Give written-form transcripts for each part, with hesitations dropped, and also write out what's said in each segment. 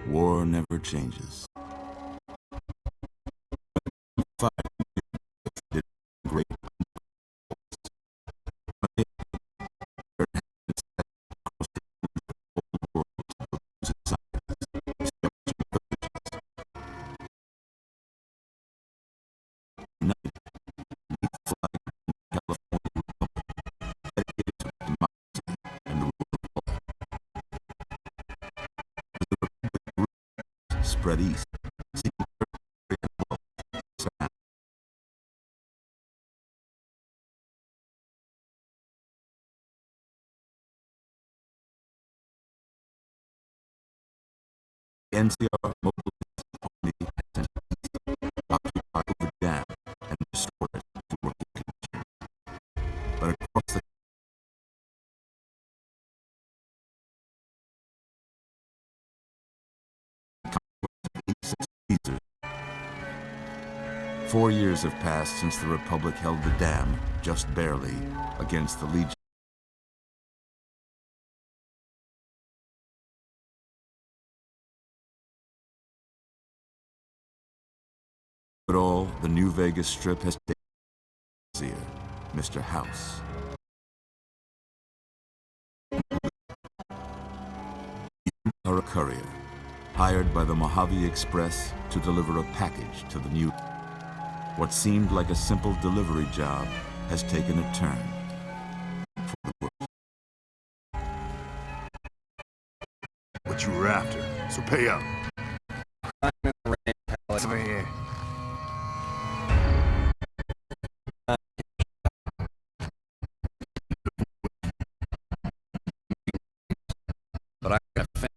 War never changes. Fire did great spread east. NCR mobilized Army and occupy the dam and restore it to working condition. But across the 4 years have passed since the Republic held the dam, just barely, against the Legion. But all, the New Vegas Strip has taken Mr. House. You are a courier, hired by the Mojave Express to deliver a package to the new. What seemed like a simple delivery job has taken a turn for the worse. What you were after, so pay up. I'm in the rain, pal. Over here. But I gotta think.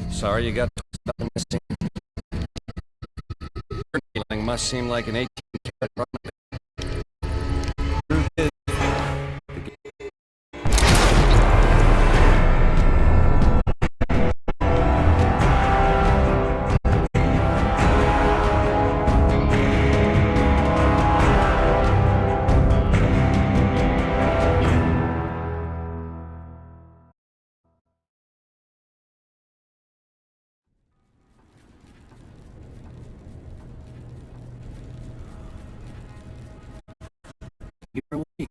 Sorry you got stuff missing. Your dealing must seem like an 18-karat run. Truth is, you're awake.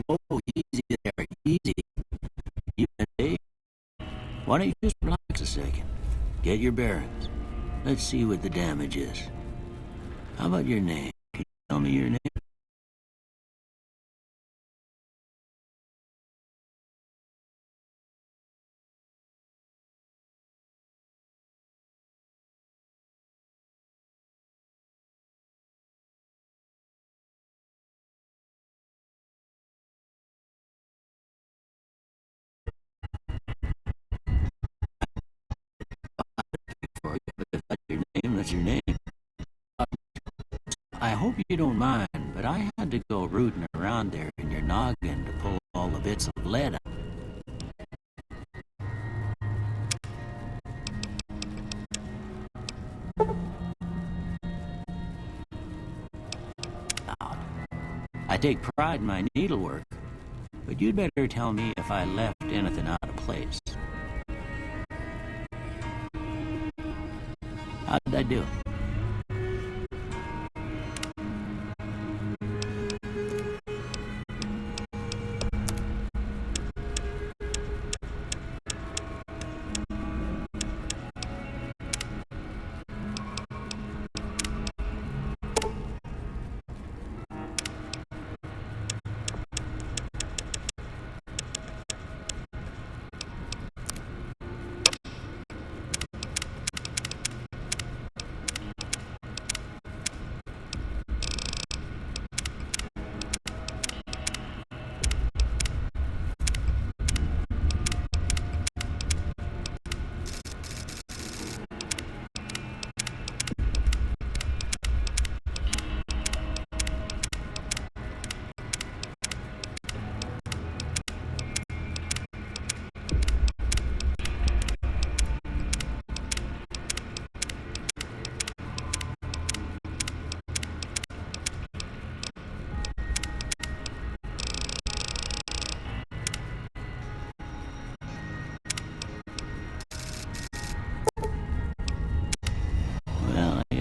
Oh, easy there, easy. You and Dave. Why don't you just relax a second? Get your bearings. Let's see what the damage is. How about your name? Can you tell me your name? That's your name. I hope you don't mind, but I had to go rooting around there in your noggin to pull all the bits of lead out. I take pride in my needlework, but you'd better tell me if I left anything out of place. How did I do?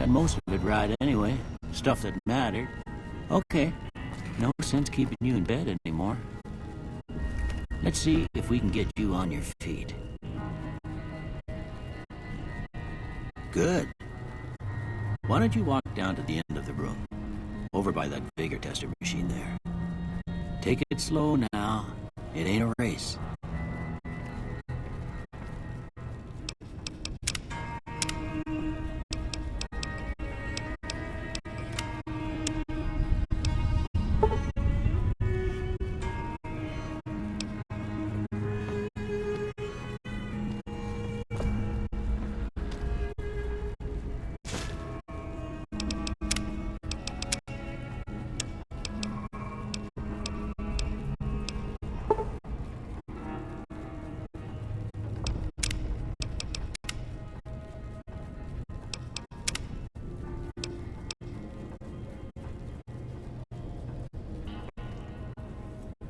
got most of it right anyway. Stuff that mattered. Okay. No sense keeping you in bed anymore. Let's see if we can get you on your feet. Good. Why don't you walk down to the end of the room? Over by that vigor tester machine there. Take it slow now. It ain't a race.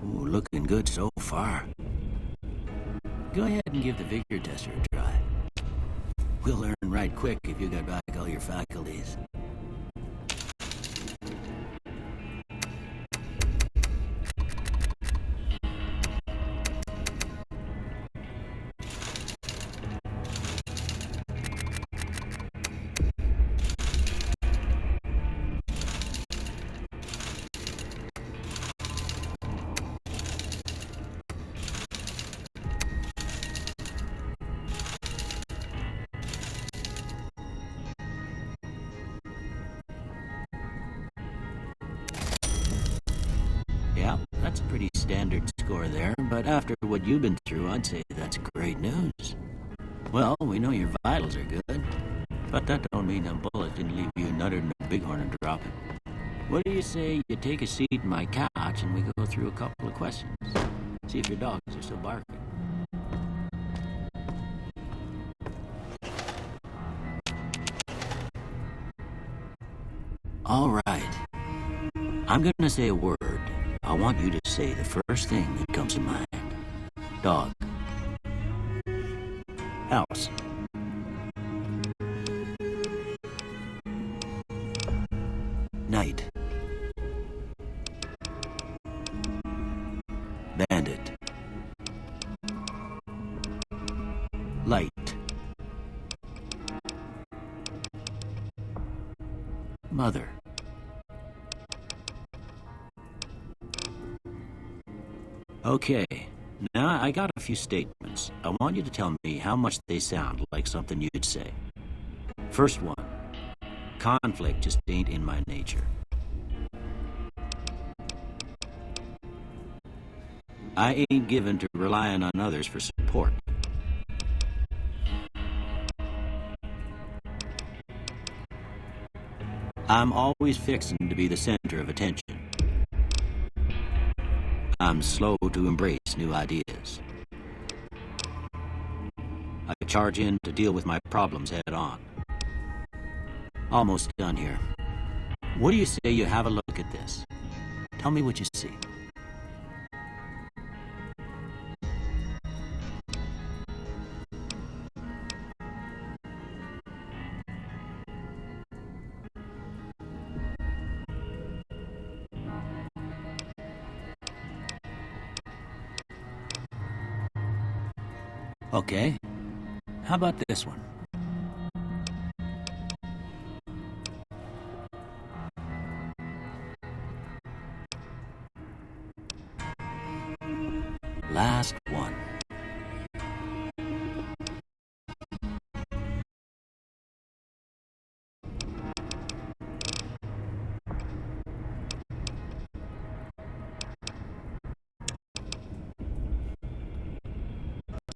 Ooh, looking good so far. Go ahead and give the vigor tester a try. We'll learn right quick if you got back all your faculties. Yeah, that's a pretty standard score there, but after what you've been through, I'd say that's great news. Well, we know your vitals are good, but that don't mean them bullets didn't leave you nuttered and a bighorn and dropping. What do you say you take a seat in my couch and we go through a couple of questions? See if your dogs are still barking. All right. I'm gonna say a word. I want you to say the first thing that comes to mind. Dog. House. Night. Bandit. Light. Mother. Okay, now I got a few statements. I want you to tell me how much they sound like something you'd say. First one, conflict just ain't in my nature. I ain't given to relying on others for support. I'm always fixing to be the center of attention. I'm slow to embrace new ideas. I charge in to deal with my problems head on. Almost done here. What do you say you have a look at this? Tell me what you see. Okay. How about this one? Last one.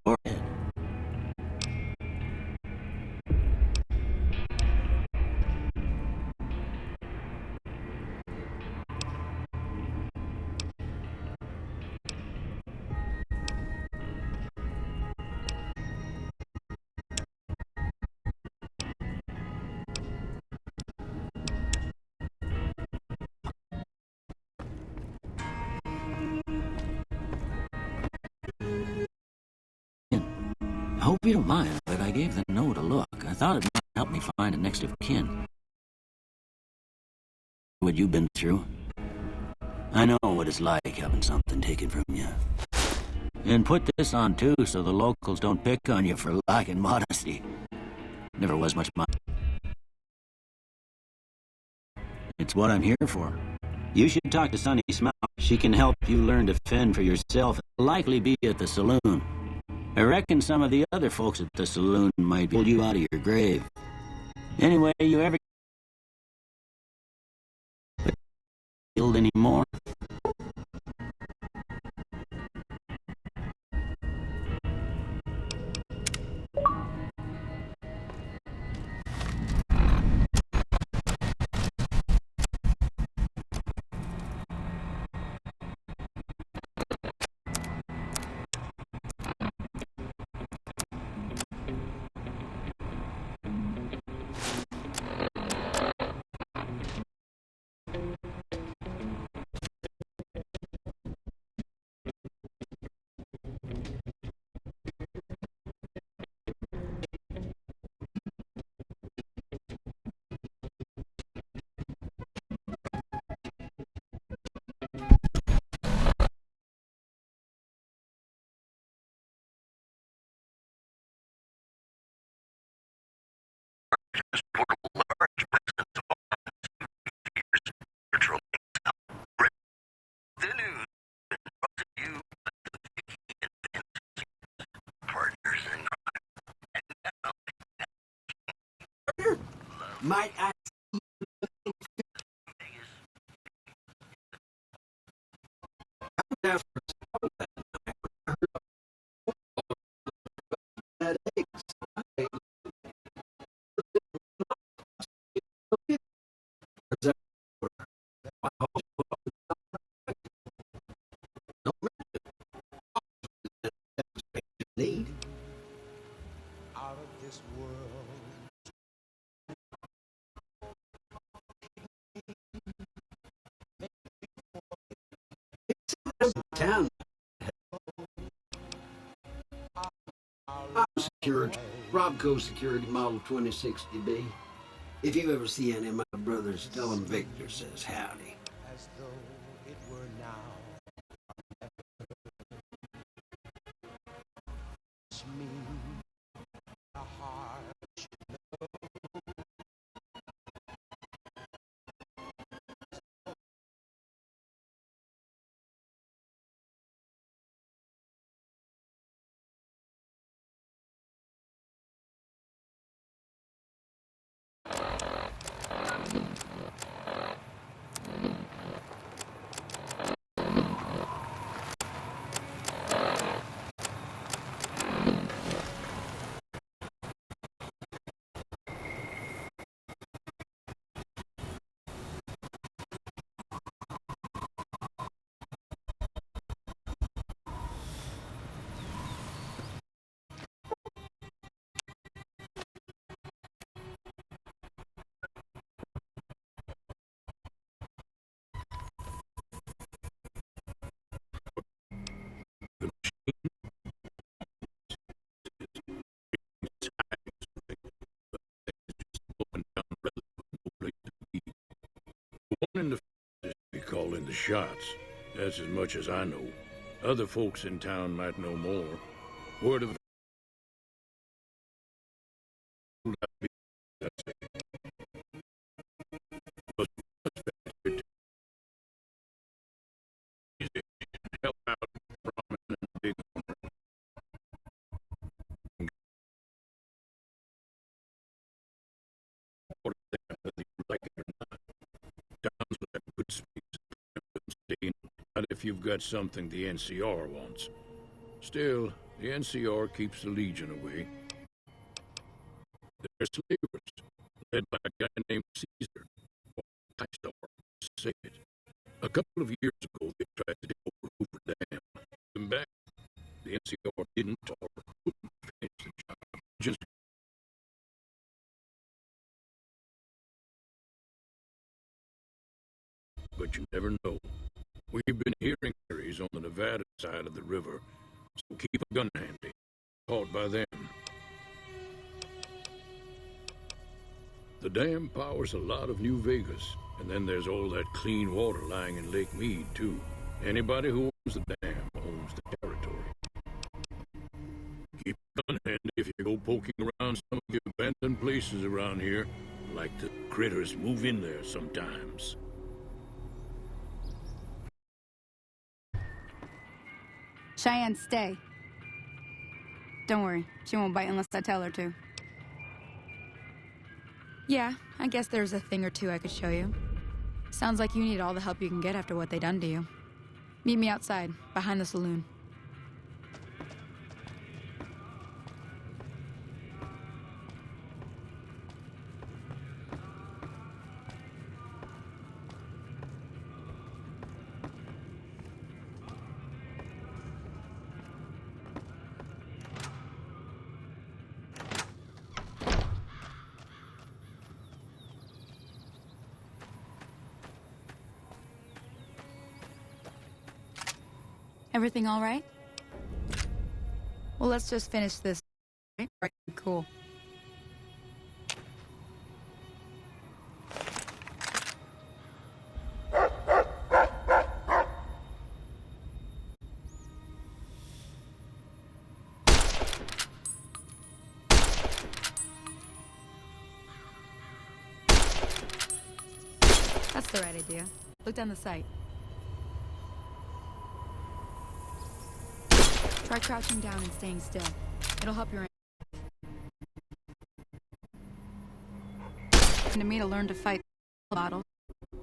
Go ahead. I hope you don't mind, but I gave the note a look. I thought it might help me find a next of kin. what you've been through. I know what it's like having something taken from you. And put this on too, so the locals don't pick on you for lacking modesty. Never was much money. It's what I'm here for. You should talk to Sunny Smout. She can help you learn to fend for yourself. Likely be at the saloon. I reckon some of the other folks at the saloon might pull you out of your grave. Anyway, you ever killed any more? Might I have that eggs? Need Out of this world. town. Security, Robco Security Model 2060B. If you ever see any of my brothers, tell them Victor says howdy. As though it were now. It's me, a heart. One in the be calling the shots. That's as much as I know. Other folks in town might know more. Word of help out prominent big like it or not. Towns will have good space. Not if you've got something the NCR wants. Still, the NCR keeps the Legion away. They're slavers, led by a guy named Caesar. Say it. A couple of years ago, they tried to take over Hoover Dam. Them back. The NCR didn't or couldn't finish the job. Just but you never know. We've been hearing theories on the Nevada side of the river, so keep a gun handy. Caught by them. The dam powers a lot of New Vegas, And then there's all that clean water lying in Lake Mead, too. Anybody who owns the dam owns the territory. Keep it on hand if you go poking around some of the abandoned places around here. Like the critters move in there sometimes. Cheyenne, stay. Don't worry, she won't bite unless I tell her to. Yeah, I guess there's a thing or two I could show you. Sounds like you need all the help you can get after what they done to you. Meet me outside, behind the saloon. Everything all right? Well, let's just finish this. Right, cool. That's the right idea. Look down the sight. Try crouching down and staying still. It'll help your to me to learn to fight the bottle.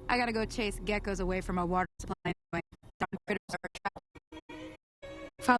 I gotta go chase geckos away from our water supply anyway. Darn critters are trapped. Follow.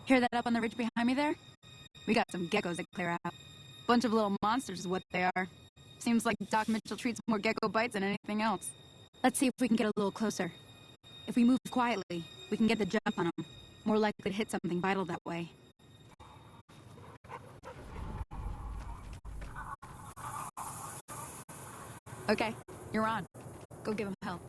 Hear that up on the ridge behind me there? We got some geckos to clear out. Bunch of little monsters is what they are. Seems like Doc Mitchell treats more gecko bites than anything else. Let's see if we can get a little closer. If we move quietly, we can get the jump on them. More likely to hit something vital that way. Okay, you're on. Go give him help.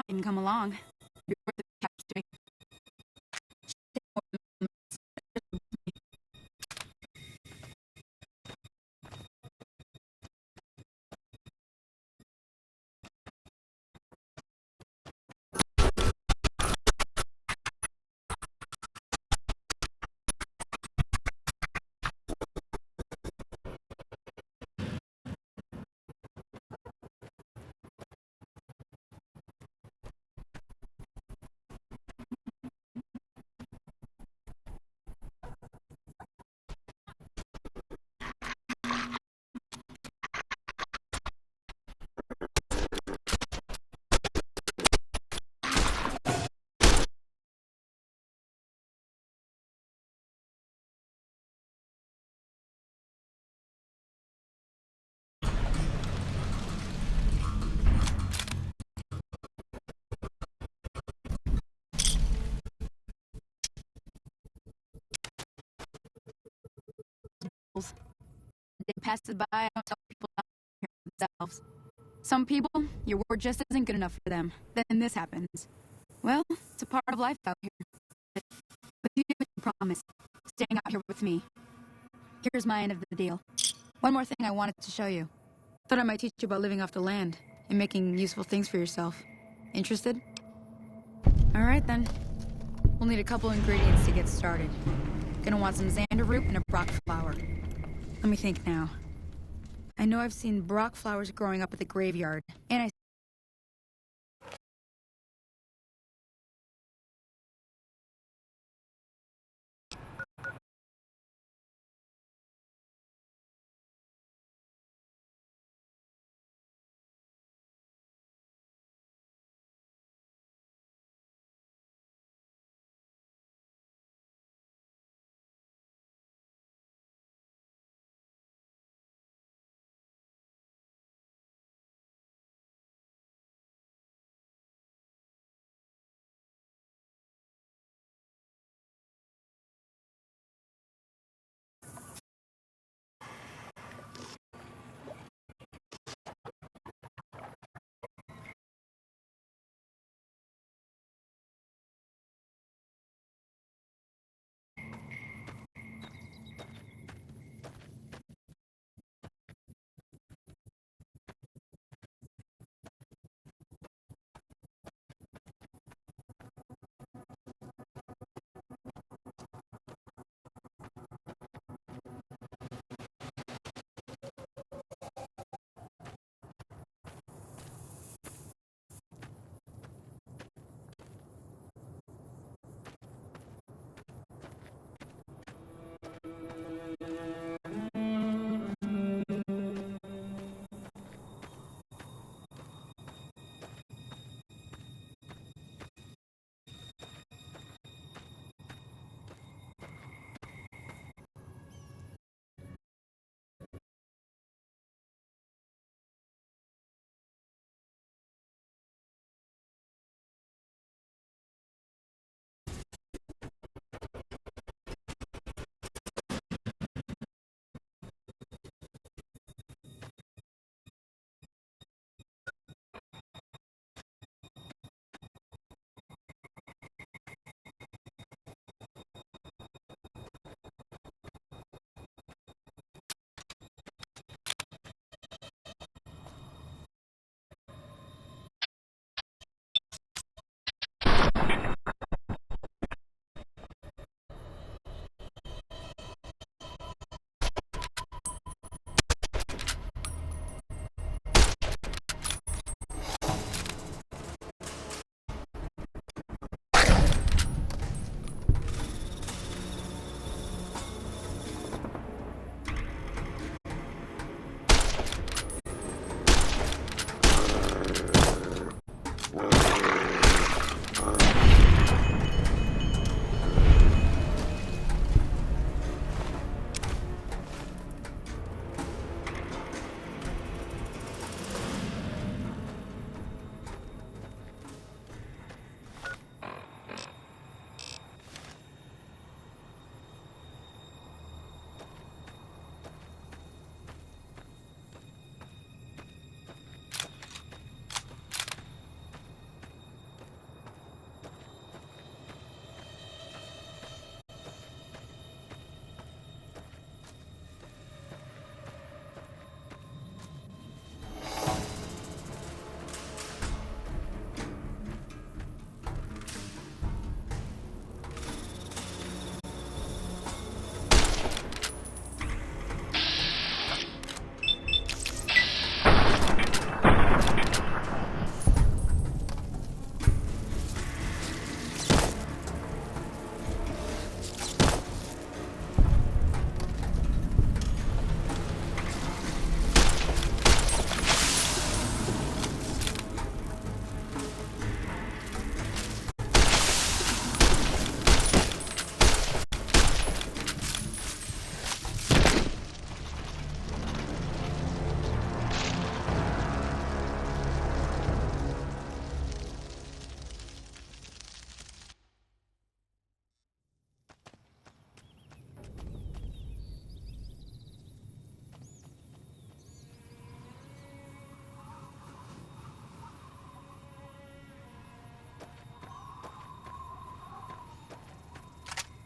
You can come along. You're worth the capture. day passes by, I don't tell people not to hear themselves. Some people, your word just isn't good enough for them. Then this happens. Well, it's a part of life out here. But you have a promise, staying out here with me. Here's my end of the deal. One more thing I wanted to show you. Thought I might teach you about living off the land and making useful things for yourself. Interested? All right, then. We'll need a couple ingredients to get started. Gonna want some xander root and a brock flower. Let me think now. I know I've seen brock flowers growing up at the graveyard, and I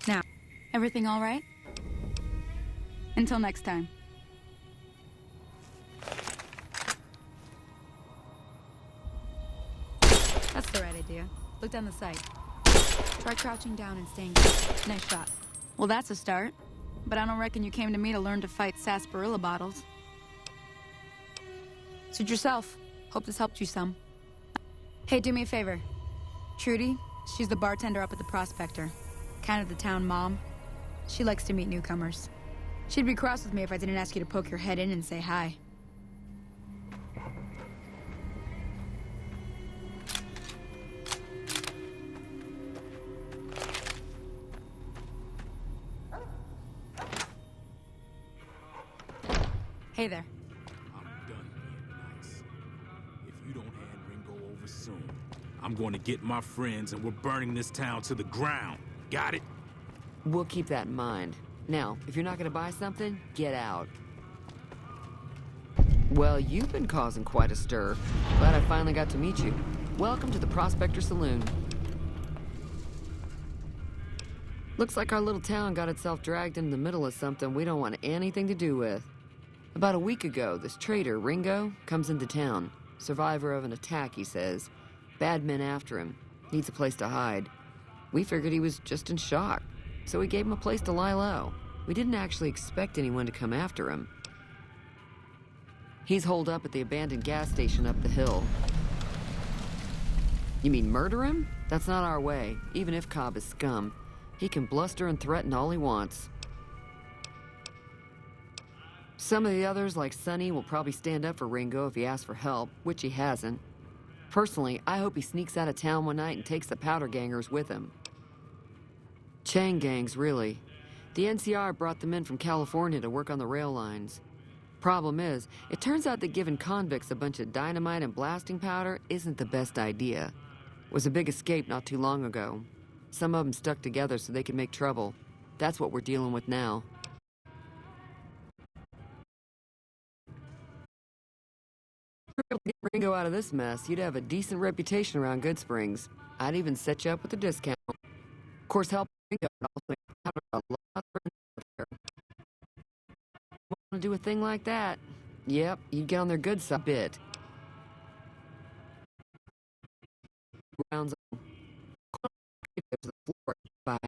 Now, everything all right? Until next time. That's the right idea. Look down the sight. Try crouching down and staying good. Nice shot. Well, that's a start. But I don't reckon you came to me to learn to fight sarsaparilla bottles. Suit yourself. Hope this helped you some. Hey, do me a favor. Trudy, she's the bartender up at the Prospector. Kind of the town mom. She likes to meet newcomers. She'd be cross with me if I didn't ask you to poke your head in and say hi. Hey there. I'm done being nice. If you don't hand Ringo over soon, I'm going to get my friends and we're burning this town to the ground. Got it? We'll keep that in mind. Now, if you're not gonna buy something, get out. Well, you've been causing quite a stir. Glad I finally got to meet you. Welcome to the Prospector Saloon. Looks like our little town got itself dragged into the middle of something we don't want anything to do with. About a week ago, this traitor, Ringo, comes into town. Survivor of an attack, he says. Bad men after him. Needs a place to hide. We figured he was just in shock, so we gave him a place to lie low. We didn't actually expect anyone to come after him. He's holed up at the abandoned gas station up the hill. You mean murder him? That's not our way, even if Cobb is scum. He can bluster and threaten all he wants. Some of the others, like Sonny, will probably stand up for Ringo if he asks for help, which he hasn't. Personally, I hope he sneaks out of town one night and takes the powder gangers with him. Chain gangs, really. The NCR brought them in from California to work on the rail lines. Problem is, it turns out that giving convicts a bunch of dynamite and blasting powder isn't the best idea. It was a big escape not too long ago. Some of them stuck together so they could make trouble. That's what we're dealing with now. To get Ringo out of this mess, you'd have a decent reputation around Good Springs. I'd even set you up with a discount. Of course, help Ringo would also encounter a lot of there. Want to do a thing like that? Yep, you'd get on their good side a bit. Rounds to the floor by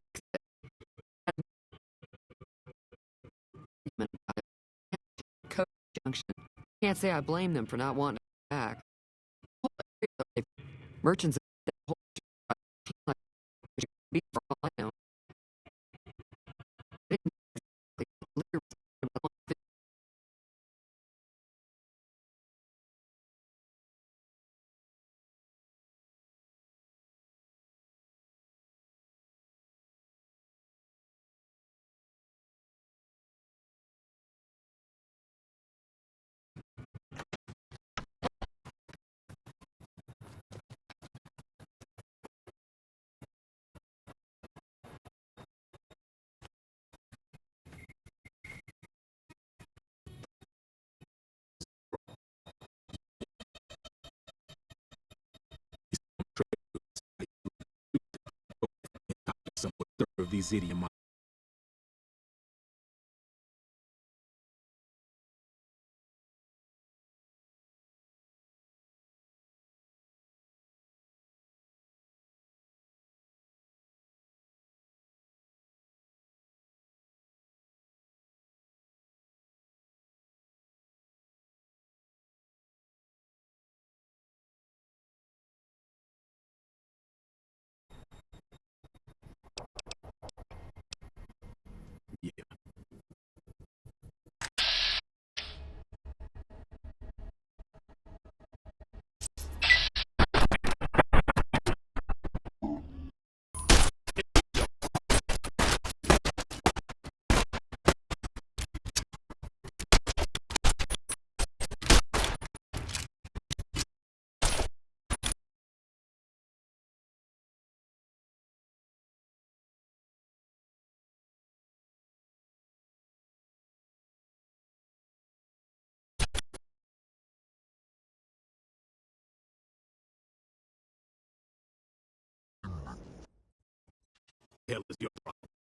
Coach Junction. Can't say I blame them for not wanting to come back. Merchants be for all I know. Some of these idiots. Yeah. Hell is your problem.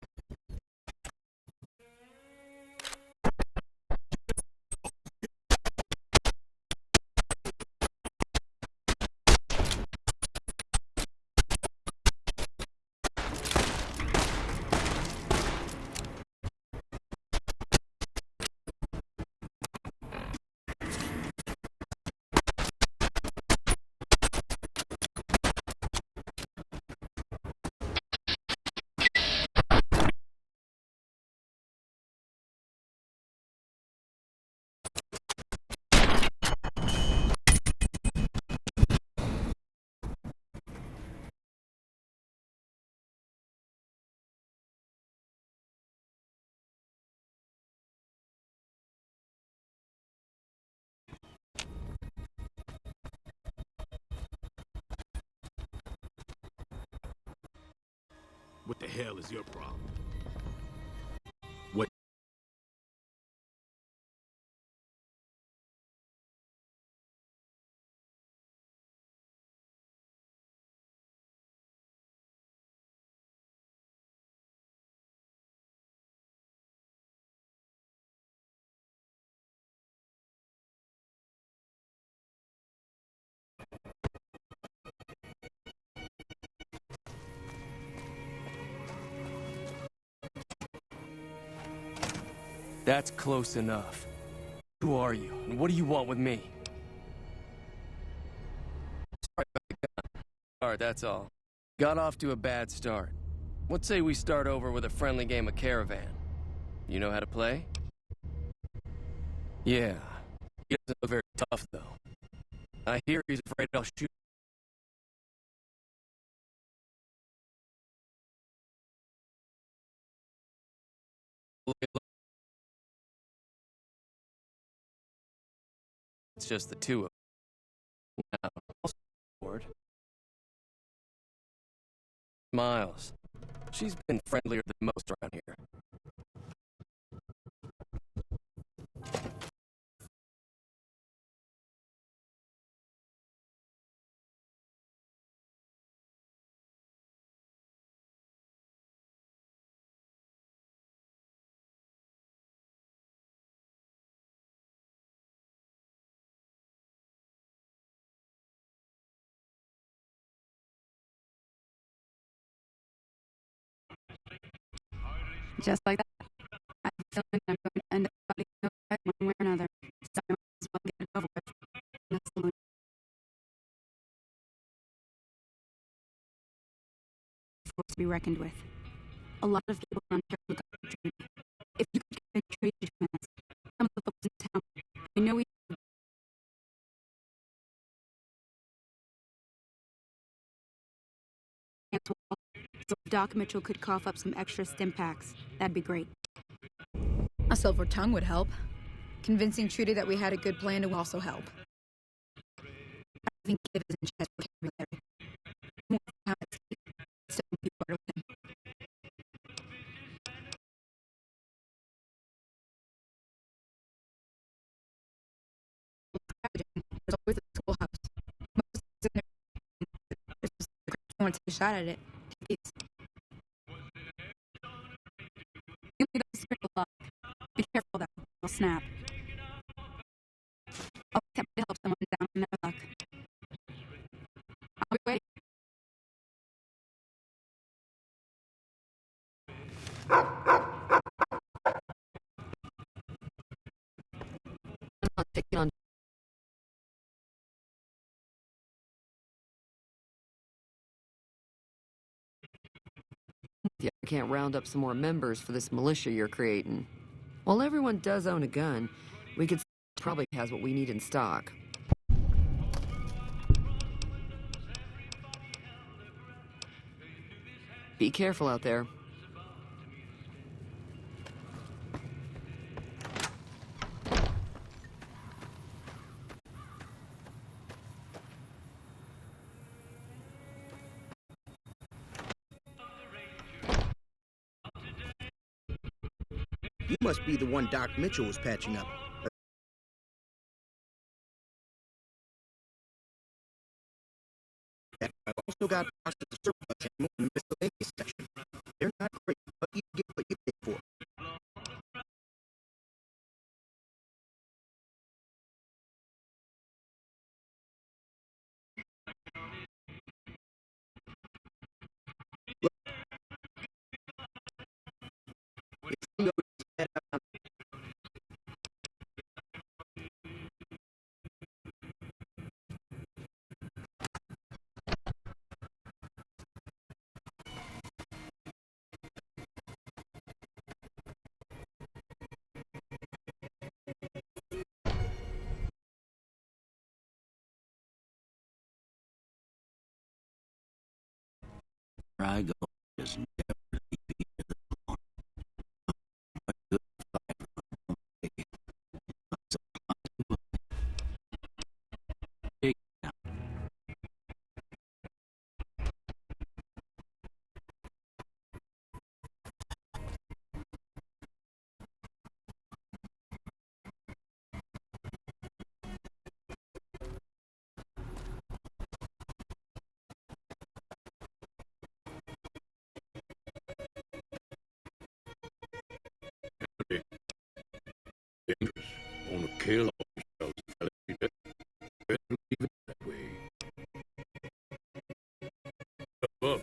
What the hell is your problem? What? That's close enough. Who are you, and what do you want with me? Sorry about the gun. Alright, that's all. Got off to a bad start. Let's say we start over with a friendly game of Caravan. You know how to play? Yeah. He doesn't look very tough, though. I hear he's afraid I'll shoot. It's just the two of them. Now, also aboard. Miles. She's been friendlier than most around here. Just like that, I feel like I'm going to end up fighting one way or another. So I might as well get it over with. That's the force to be reckoned with. A lot of people on here look up to Trudy. If you could get a Trudy between us, some of the folks in town, I know we can't walk, so if Doc Mitchell could cough up some extra stim packs, that'd be great. A silver tongue would help. Convincing Trudy that we had a good plan would also help. I think give his chest vocabulary. More how it's so people are with him. There's always a schoolhouse. Most in there. There's just a great want to take a shot at it. Please. You need to sprinkle luck. Be careful though. It'll snap. I'll attempt to help someone down in their luck. I'll be waiting. I'll take it on. Yeah, I can't round up some more members for this militia you're creating. While everyone does own a gun, we could probably has what we need in stock. Be careful out there. You must be the one Doc Mitchell was patching up. I've also got parts of the surplus ammo in the miscellaneous section. They're not great, but you get what you pay for. Look, if you know that Where I go is never be alone. What good fight won't make it. Take it now. better leave it that way. Up.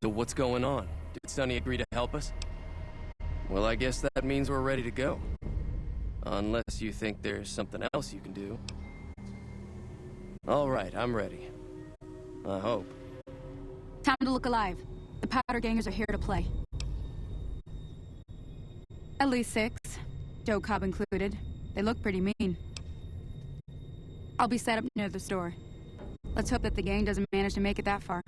So what's going on? Did Sonny agree to help us? Well, I guess that means we're ready to go. Unless you think there's something else you can do. All right, I'm ready. I hope. Time to look alive. The powder gangers are here to play. At least 6, Joe Cobb included. They look pretty mean. I'll be set up near the store. Let's hope that the gang doesn't manage to make it that far.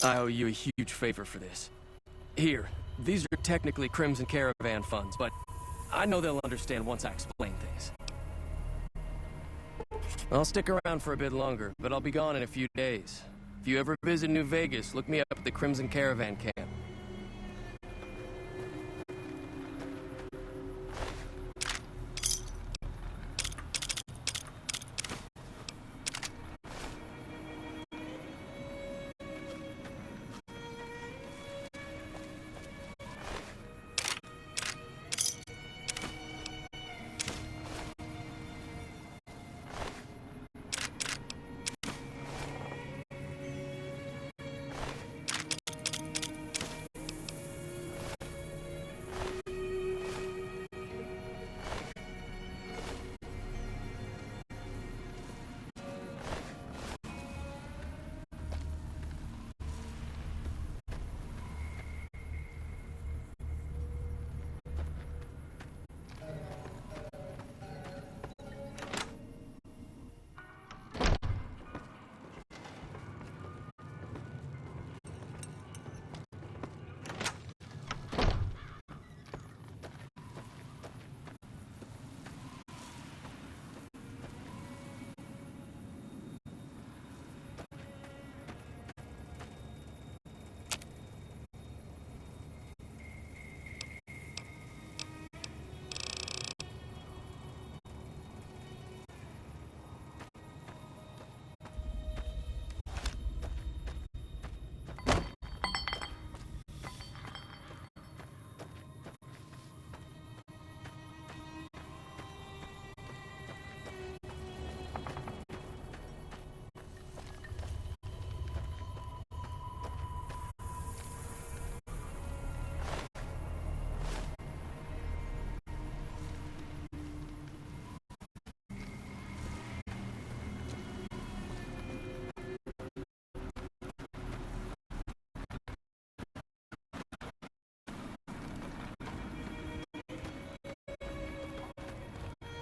I owe you a huge favor for this. Here, these are technically Crimson Caravan funds, but I know they'll understand once I explain things. I'll stick around for a bit longer, but I'll be gone in a few days. If you ever visit New Vegas, look me up at the Crimson Caravan camp.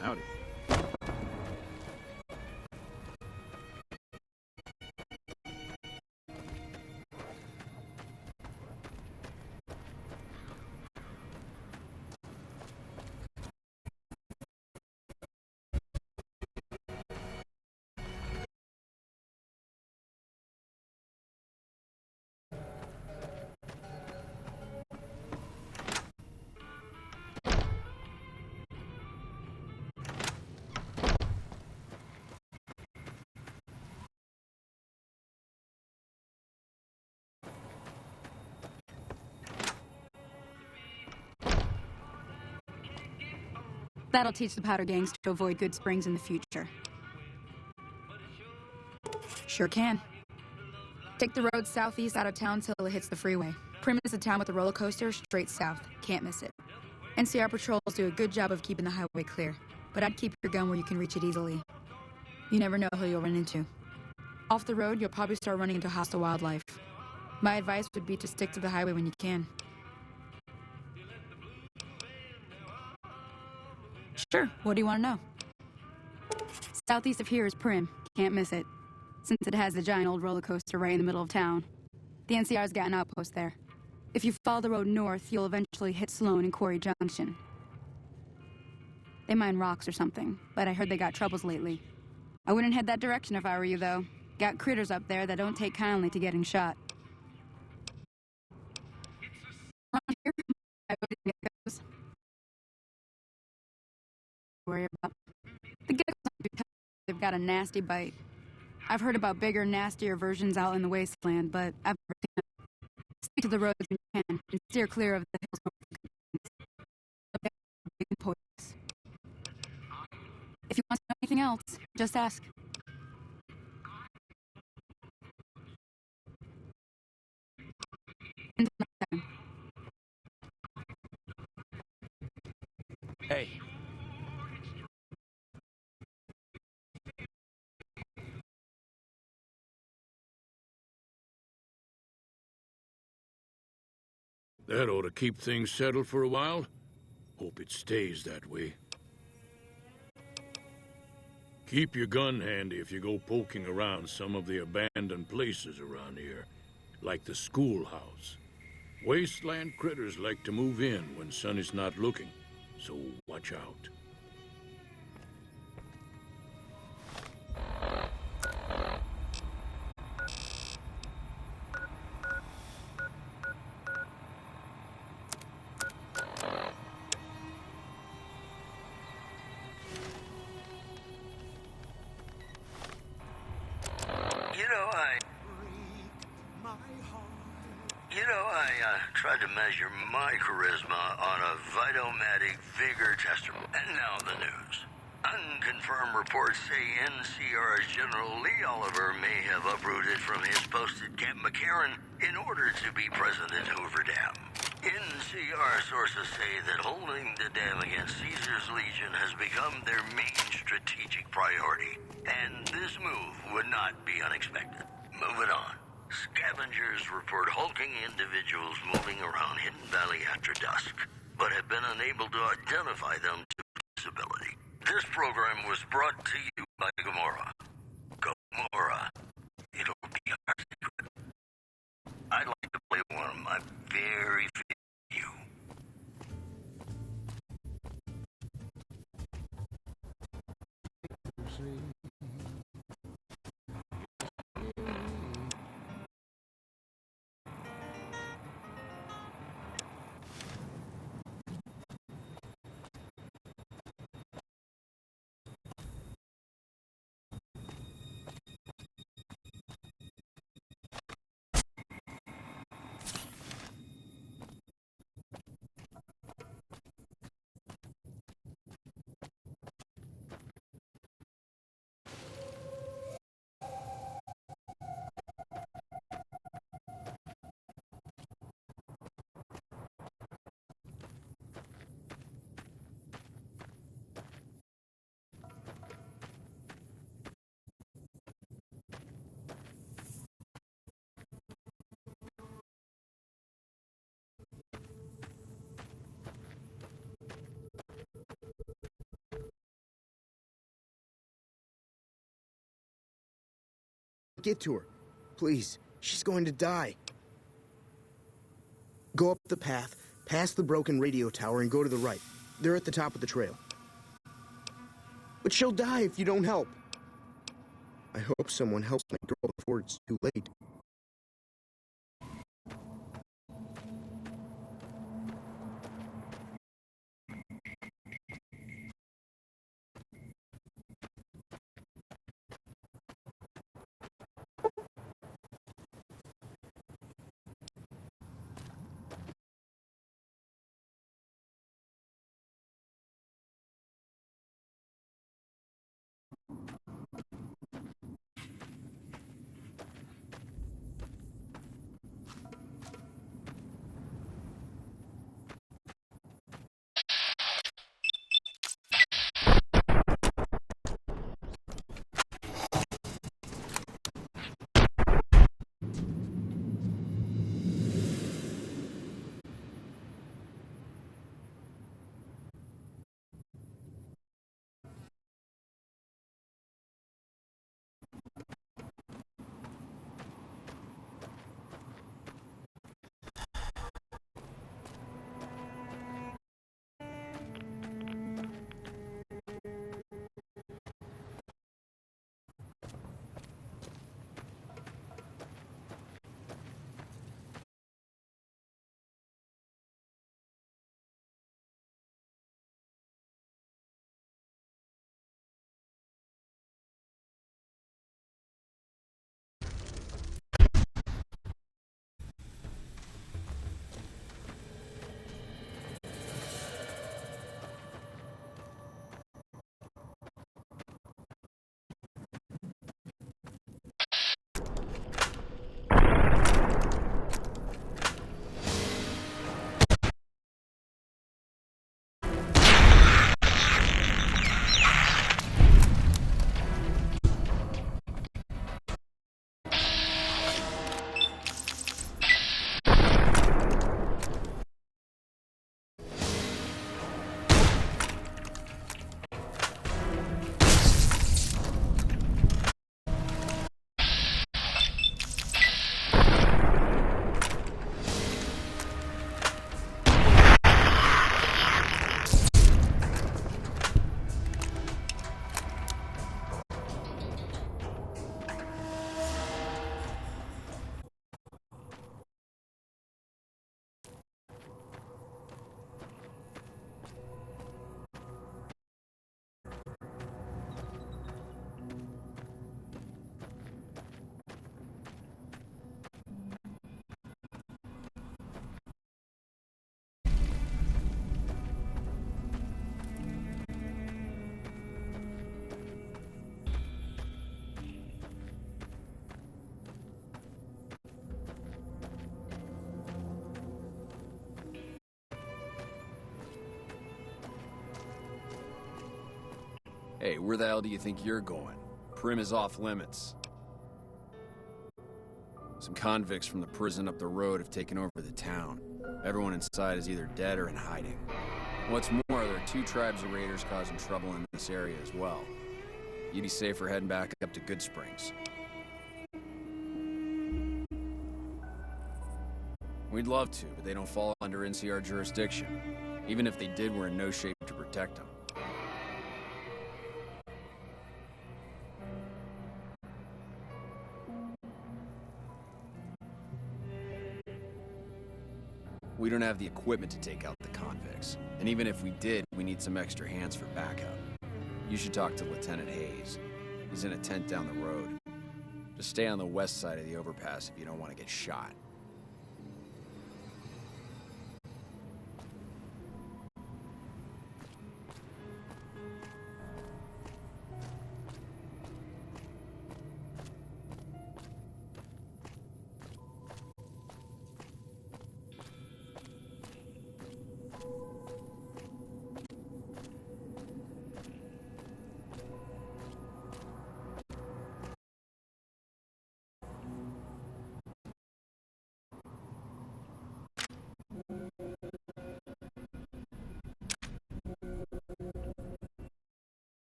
Howdy. That'll teach the powder gangs to avoid good springs in the future. Sure can. Take the road southeast out of town till it hits the freeway. Prim is a town with a roller coaster straight south. Can't miss it. NCR patrols do a good job of keeping the highway clear, but I'd keep your gun where you can reach it easily. You never know who you'll run into. Off the road, you'll probably start running into hostile wildlife. My advice would be to stick to the highway when you can. Sure, what do you want to know? Southeast of here is Prim. Can't miss it, since it has the giant old roller coaster right in the middle of town. The NCR's got an outpost there. If you follow the road north, you'll eventually hit Sloan and Quarry Junction. They mine rocks or something, but I heard they got troubles lately. I wouldn't head that direction if I were you, though. Got critters up there that don't take kindly to getting shot. Around here, I wouldn't get those. Worry about. The geckos aren't too tough. They've got a nasty bite. I've heard about bigger, nastier versions out in the wasteland, but I've never seen them. Stick to the roads when you can, and steer clear of the hills. If you want to know anything else, just ask. Until next time. Hey. That ought to keep things settled for a while. Hope it stays that way. Keep your gun handy if you go poking around some of the abandoned places around here. like the schoolhouse. Wasteland critters like to move in when Sonny's not looking, so watch out. Tried to measure my charisma on a Vitomatic vigor tester. And now the news. Unconfirmed reports say NCR's General Lee Oliver may have uprooted from his post at Camp McCarran in order to be present in Hoover Dam. NCR sources say that holding the dam against Caesar's Legion has become their main strategic priority, and this move would not be unexpected. Moving on. Scavengers report hulking individuals moving around Hidden Valley after dusk, but have been unable to identify them to visibility. This program was brought to you by Gamora. Gamora. It'll be our secret. I'd like to play one of my very favorite you. Get to her. Please. She's going to die. Go up the path, past the broken radio tower, and go to the right. They're at the top of the trail. But she'll die if you don't help. I hope someone helps my girl before it's too late. Hey, where the hell do you think you're going? Prim is off limits. Some convicts from the prison up the road have taken over the town. Everyone inside is either dead or in hiding. What's more, there are 2 tribes of raiders causing trouble in this area as well. You'd be safer heading back up to Good Springs. We'd love to, but they don't fall under NCR jurisdiction. Even if they did, we're in no shape to protect them. We don't have the equipment to take out the convicts. And even if we did, we need some extra hands for backup. You should talk to Lieutenant Hayes. He's in a tent down the road. Just stay on the west side of the overpass if you don't want to get shot.